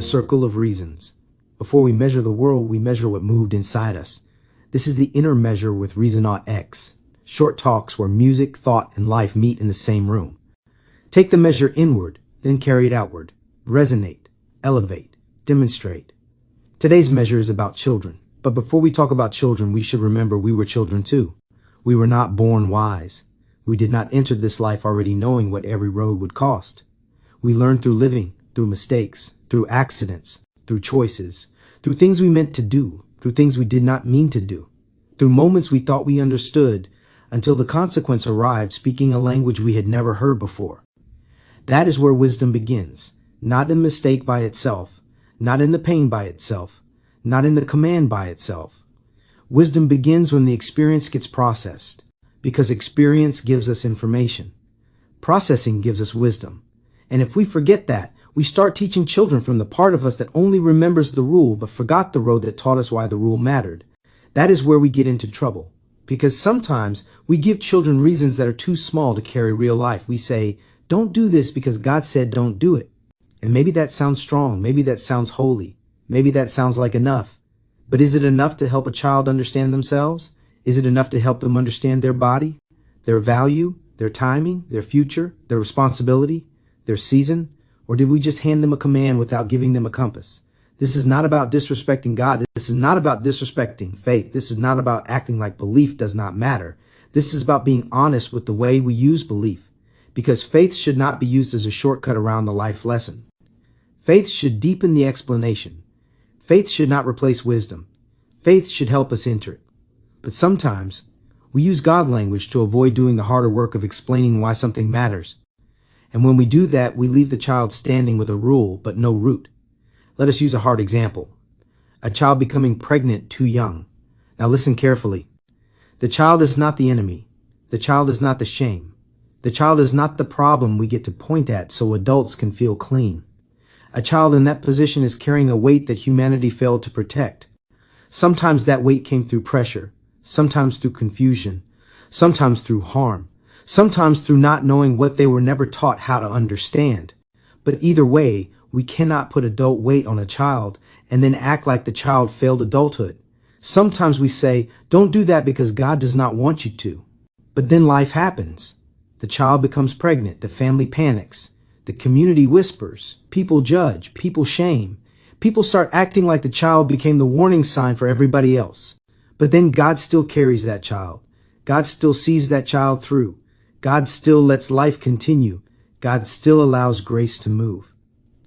circle of reasons. Before we measure the world, we measure what moved inside us. This is the inner measure with Reasonaut X. Short talks where music, thought, and life meet in the same room. Take the measure inward, then carry it outward. Resonate, elevate, demonstrate. Today's measure is about children. But before we talk about children, we should remember we were children too. We were not born wise. We did not enter this life already knowing what every road would cost. We learned through living, through mistakes, through accidents, through choices, through things we meant to do, through things we did not mean to do, through moments we thought we understood, until the consequence arrived speaking a language we had never heard before. That is where wisdom begins, not in mistake by itself, not in the pain by itself, not in the command by itself. Wisdom begins when the experience gets processed, because experience gives us information. Processing gives us wisdom. And if we forget that, we start teaching children from the part of us that only remembers the rule but forgot the road that taught us why the rule mattered. That is where we get into trouble. Because sometimes we give children reasons that are too small to carry real life. We say, don't do this because God said don't do it. And maybe that sounds strong. Maybe that sounds holy. Maybe that sounds like enough. But is it enough to help a child understand themselves? Is it enough to help them understand their body, their value, their timing, their future, their responsibility, their season? Or did we just hand them a command without giving them a compass? This is not about disrespecting God. This is not about disrespecting faith. This is not about acting like belief does not matter. This is about being honest with the way we use belief. Because faith should not be used as a shortcut around the life lesson. Faith should deepen the explanation. Faith should not replace wisdom. Faith should help us enter it. But sometimes we use God language to avoid doing the harder work of explaining why something matters. And when we do that, we leave the child standing with a rule but no root. Let us use a hard example. A child becoming pregnant too young. Now listen carefully. The child is not the enemy. The child is not the shame. The child is not the problem we get to point at so adults can feel clean. A child in that position is carrying a weight that humanity failed to protect. Sometimes that weight came through pressure, sometimes through confusion, sometimes through harm, sometimes through not knowing what they were never taught how to understand. But either way, we cannot put adult weight on a child and then act like the child failed adulthood. Sometimes we say, don't do that because God does not want you to. But then life happens. The child becomes pregnant, the family panics, the community whispers, people judge, people shame. People start acting like the child became the warning sign for everybody else. But then God still carries that child. God still sees that child through. God still lets life continue. God still allows grace to move.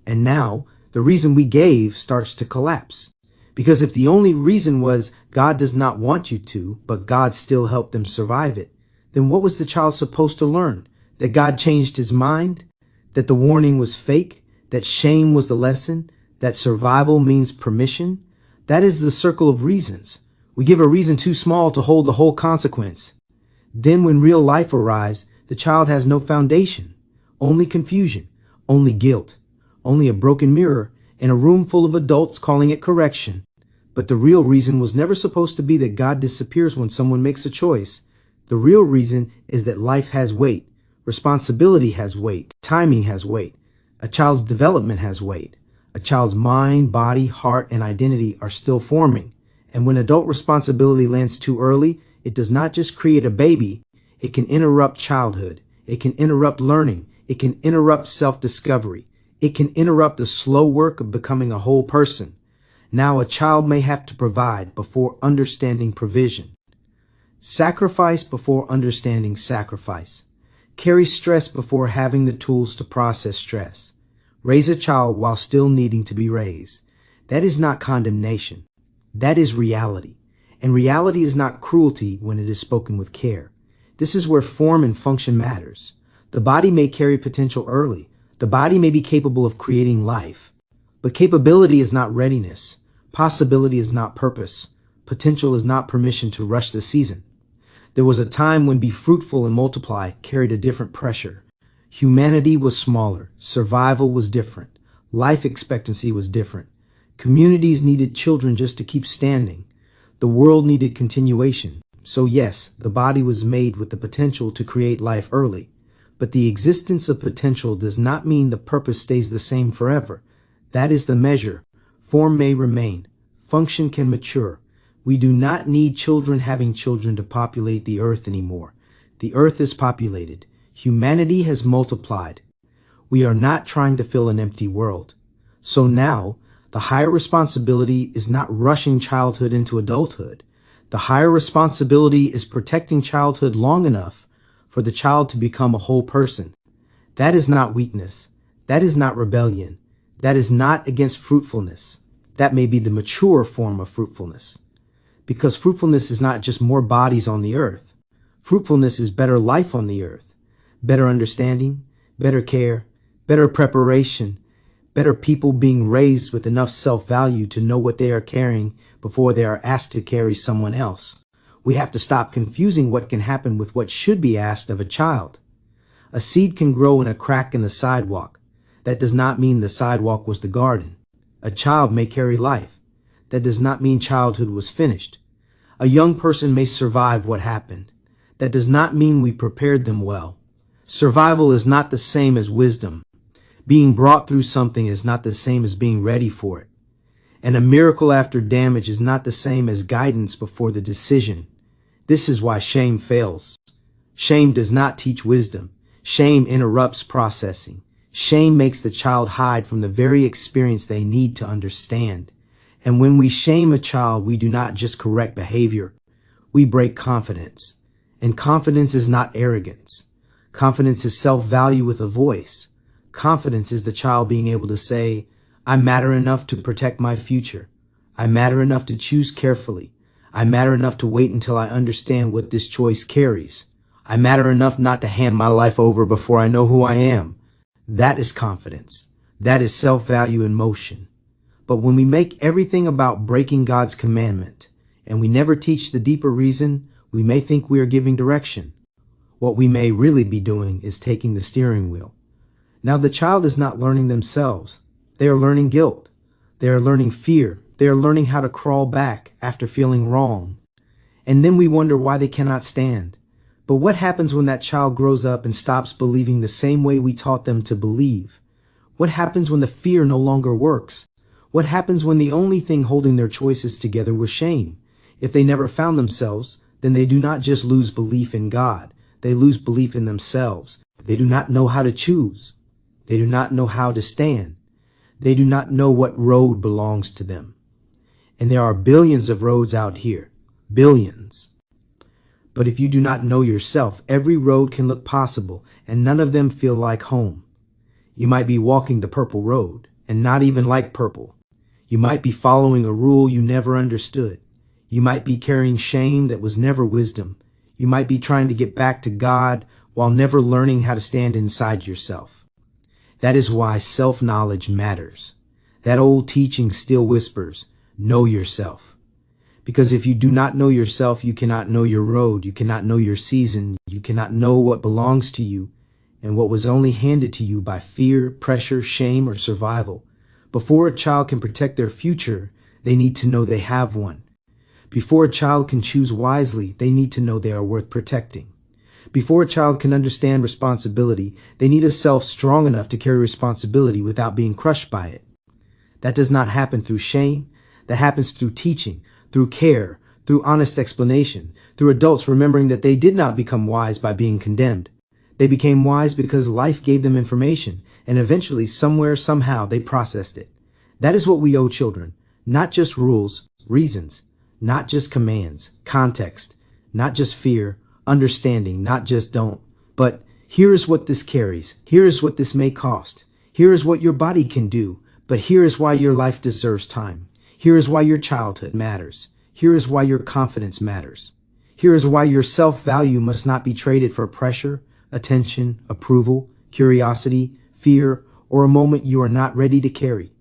And now, the reason we gave starts to collapse. Because if the only reason was God does not want you to, but God still helped them survive it, then what was the child supposed to learn? That God changed his mind? That the warning was fake? That shame was the lesson? That survival means permission? That is the circle of reasons. We give a reason too small to hold the whole consequence. Then when real life arrives, the child has no foundation. Only confusion, only guilt, only a broken mirror, and a room full of adults calling it correction. But the real reason was never supposed to be that God disappears when someone makes a choice. The real reason is that life has weight, responsibility has weight, timing has weight, a child's development has weight. A child's mind, body, heart, and identity are still forming. And when adult responsibility lands too early, it does not just create a baby. It can interrupt childhood. It can interrupt learning. It can interrupt self-discovery. It can interrupt the slow work of becoming a whole person. Now a child may have to provide before understanding provision. Sacrifice before understanding sacrifice. Carry stress before having the tools to process stress. Raise a child while still needing to be raised. That is not condemnation. That is reality. And reality is not cruelty when it is spoken with care. This is where form and function matters. The body may carry potential early. The body may be capable of creating life. But capability is not readiness. Possibility is not purpose. Potential is not permission to rush the season. There was a time when be fruitful and multiply carried a different pressure. Humanity was smaller. Survival was different. Life expectancy was different. Communities needed children just to keep standing. The world needed continuation. So yes, the body was made with the potential to create life early. But the existence of potential does not mean the purpose stays the same forever. That is the measure. Form may remain. Function can mature. We do not need children having children to populate the earth anymore. The earth is populated. Humanity has multiplied. We are not trying to fill an empty world. So now, the higher responsibility is not rushing childhood into adulthood. The higher responsibility is protecting childhood long enough for the child to become a whole person. That is not weakness. That is not rebellion. That is not against fruitfulness. That may be the mature form of fruitfulness. Because fruitfulness is not just more bodies on the earth. Fruitfulness is better life on the earth, better understanding, better care, better preparation, better people being raised with enough self-value to know what they are carrying before they are asked to carry someone else. We have to stop confusing what can happen with what should be asked of a child. A seed can grow in a crack in the sidewalk. That does not mean the sidewalk was the garden. A child may carry life. That does not mean childhood was finished. A young person may survive what happened. That does not mean we prepared them well. Survival is not the same as wisdom. Being brought through something is not the same as being ready for it. And a miracle after damage is not the same as guidance before the decision. This is why shame fails. Shame does not teach wisdom. Shame interrupts processing. Shame makes the child hide from the very experience they need to understand. And when we shame a child, we do not just correct behavior. We break confidence. And confidence is not arrogance. Confidence is self-value with a voice. Confidence is the child being able to say, I matter enough to protect my future. I matter enough to choose carefully. I matter enough to wait until I understand what this choice carries. I matter enough not to hand my life over before I know who I am. That is confidence. That is self-value in motion. But when we make everything about breaking God's commandment, and we never teach the deeper reason, we may think we are giving direction. What we may really be doing is taking the steering wheel. Now the child is not learning themselves. They are learning guilt. They are learning fear. They are learning how to crawl back after feeling wrong. And then we wonder why they cannot stand. But what happens when that child grows up and stops believing the same way we taught them to believe? What happens when the fear no longer works? What happens when the only thing holding their choices together was shame? If they never found themselves, then they do not just lose belief in God. They lose belief in themselves. They do not know how to choose. They do not know how to stand. They do not know what road belongs to them. And there are billions of roads out here. Billions. But if you do not know yourself, every road can look possible, and none of them feel like home. You might be walking the purple road, and not even like purple. You might be following a rule you never understood. You might be carrying shame that was never wisdom. You might be trying to get back to God while never learning how to stand inside yourself. That is why self-knowledge matters. That old teaching still whispers, know yourself. Because if you do not know yourself, you cannot know your road, you cannot know your season, you cannot know what belongs to you and what was only handed to you by fear, pressure, shame, or survival. Before a child can protect their future, they need to know they have one. Before a child can choose wisely, they need to know they are worth protecting. Before a child can understand responsibility, they need a self strong enough to carry responsibility without being crushed by it. That does not happen through shame. That happens through teaching, through care, through honest explanation, through adults remembering that they did not become wise by being condemned. They became wise because life gave them information, and eventually, somewhere, somehow, they processed it. That is what we owe children. Not just rules, reasons, not just commands, context, not just fear, understanding, not just don't, but here is what this carries. Here is what this may cost. Here is what your body can do, but here is why your life deserves time. Here is why your childhood matters. Here is why your confidence matters. Here is why your self-value must not be traded for pressure, attention, approval, curiosity, fear, or a moment you are not ready to carry.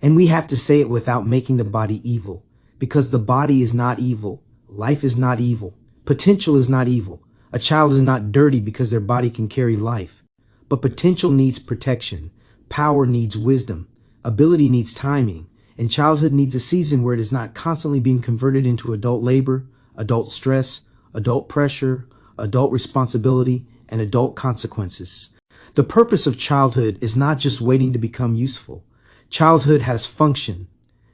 And we have to say it without making the body evil, because the body is not evil. Life is not evil. Potential is not evil. A child is not dirty because their body can carry life. But potential needs protection. Power needs wisdom. Ability needs timing. And childhood needs a season where it is not constantly being converted into adult labor, adult stress, adult pressure, adult responsibility, and adult consequences. The purpose of childhood is not just waiting to become useful. Childhood has function.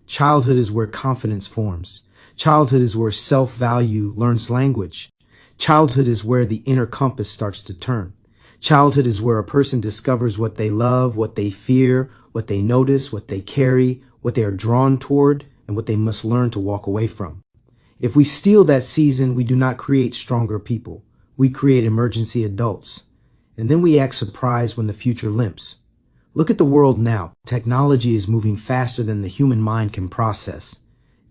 Childhood is where confidence forms. Childhood is where self-value learns language. Childhood is where the inner compass starts to turn. Childhood is where a person discovers what they love, what they fear, what they notice, what they carry, what they are drawn toward, and what they must learn to walk away from. If we steal that season, we do not create stronger people. We create emergency adults. And then we act surprised when the future limps. Look at the world now. Technology is moving faster than the human mind can process.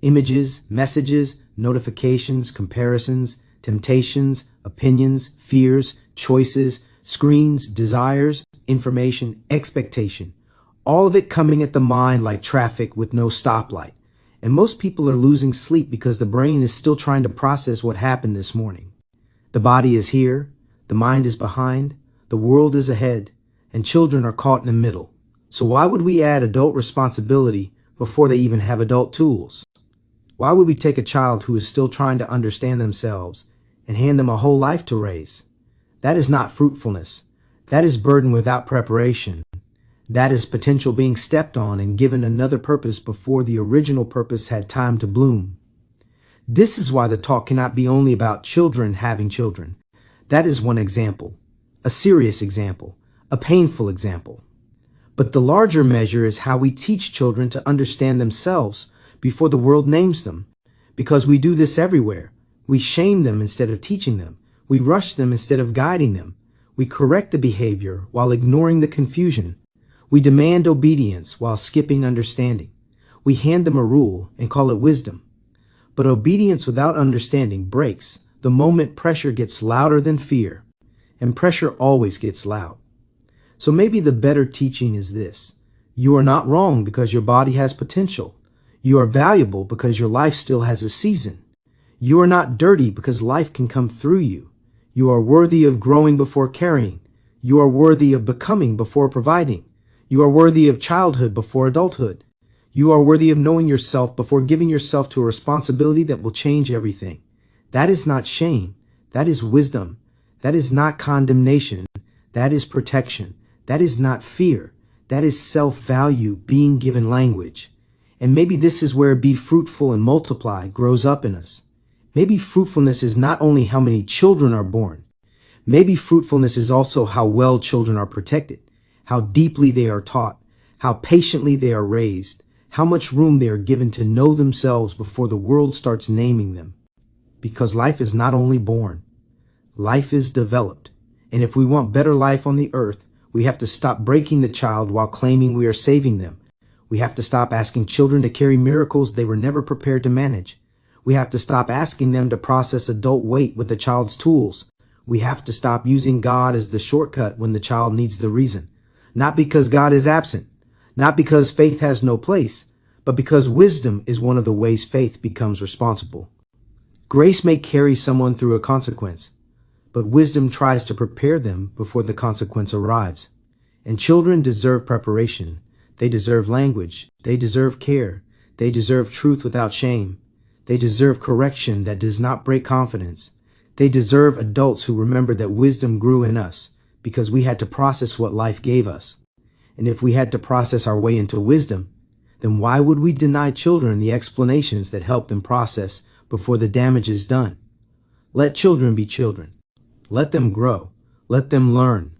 Images, messages, notifications, comparisons, temptations, opinions, fears, choices, screens, desires, information, expectation. All of it coming at the mind like traffic with no stoplight. And most people are losing sleep because the brain is still trying to process what happened this morning. The body is here, the mind is behind, the world is ahead, and children are caught in the middle. So why would we add adult responsibility before they even have adult tools? Why would we take a child who is still trying to understand themselves and hand them a whole life to raise? That is not fruitfulness. That is burden without preparation. That is potential being stepped on and given another purpose before the original purpose had time to bloom. This is why the talk cannot be only about children having children. That is one example, a serious example, a painful example. But the larger measure is how we teach children to understand themselves before the world names them. Because we do this everywhere. We shame them instead of teaching them. We rush them instead of guiding them. We correct the behavior while ignoring the confusion. We demand obedience while skipping understanding. We hand them a rule and call it wisdom. But obedience without understanding breaks the moment pressure gets louder than fear. And pressure always gets loud. So maybe the better teaching is this. You are not wrong because your body has potential. You are valuable because your life still has a season. You are not dirty because life can come through you. You are worthy of growing before carrying. You are worthy of becoming before providing. You are worthy of childhood before adulthood. You are worthy of knowing yourself before giving yourself to a responsibility that will change everything. That is not shame. That is wisdom. That is not condemnation. That is protection. That is not fear. That is self-value being given language. And maybe this is where be fruitful and multiply grows up in us. Maybe fruitfulness is not only how many children are born. Maybe fruitfulness is also how well children are protected, how deeply they are taught, how patiently they are raised, how much room they are given to know themselves before the world starts naming them. Because life is not only born, life is developed. And if we want better life on the earth, we have to stop breaking the child while claiming we are saving them. We have to stop asking children to carry miracles they were never prepared to manage. We have to stop asking them to process adult weight with the child's tools. We have to stop using God as the shortcut when the child needs the reason. Not because God is absent, not because faith has no place, but because wisdom is one of the ways faith becomes responsible. Grace may carry someone through a consequence, but wisdom tries to prepare them before the consequence arrives. And children deserve preparation. They deserve language. They deserve care. They deserve truth without shame. They deserve correction that does not break confidence. They deserve adults who remember that wisdom grew in us because we had to process what life gave us. And if we had to process our way into wisdom, then why would we deny children the explanations that help them process before the damage is done? Let children be children. Let them grow. Let them learn.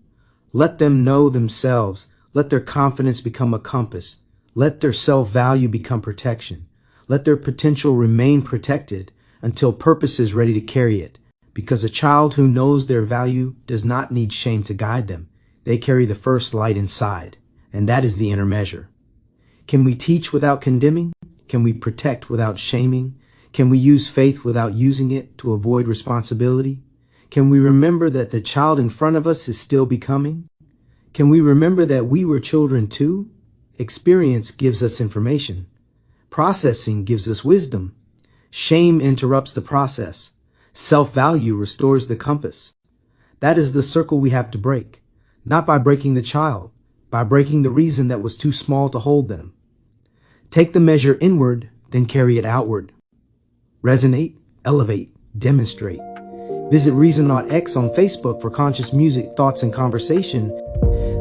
Let them know themselves. Let their confidence become a compass. Let their self-value become protection. Let their potential remain protected until purpose is ready to carry it. Because a child who knows their value does not need shame to guide them. They carry the first light inside, and that is the inner measure. Can we teach without condemning? Can we protect without shaming? Can we use faith without using it to avoid responsibility? Can we remember that the child in front of us is still becoming? Can we remember that we were children too? Experience gives us information. Processing gives us wisdom. Shame interrupts the process. Self-value restores the compass. That is the circle we have to break, not by breaking the child, by breaking the reason that was too small to hold them. Take the measure inward, then carry it outward. Resonate, elevate, demonstrate. Visit Reasonaut X on Facebook for conscious music, thoughts, and conversation.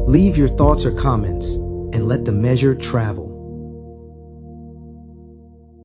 Leave your thoughts or comments, and let the measure travel.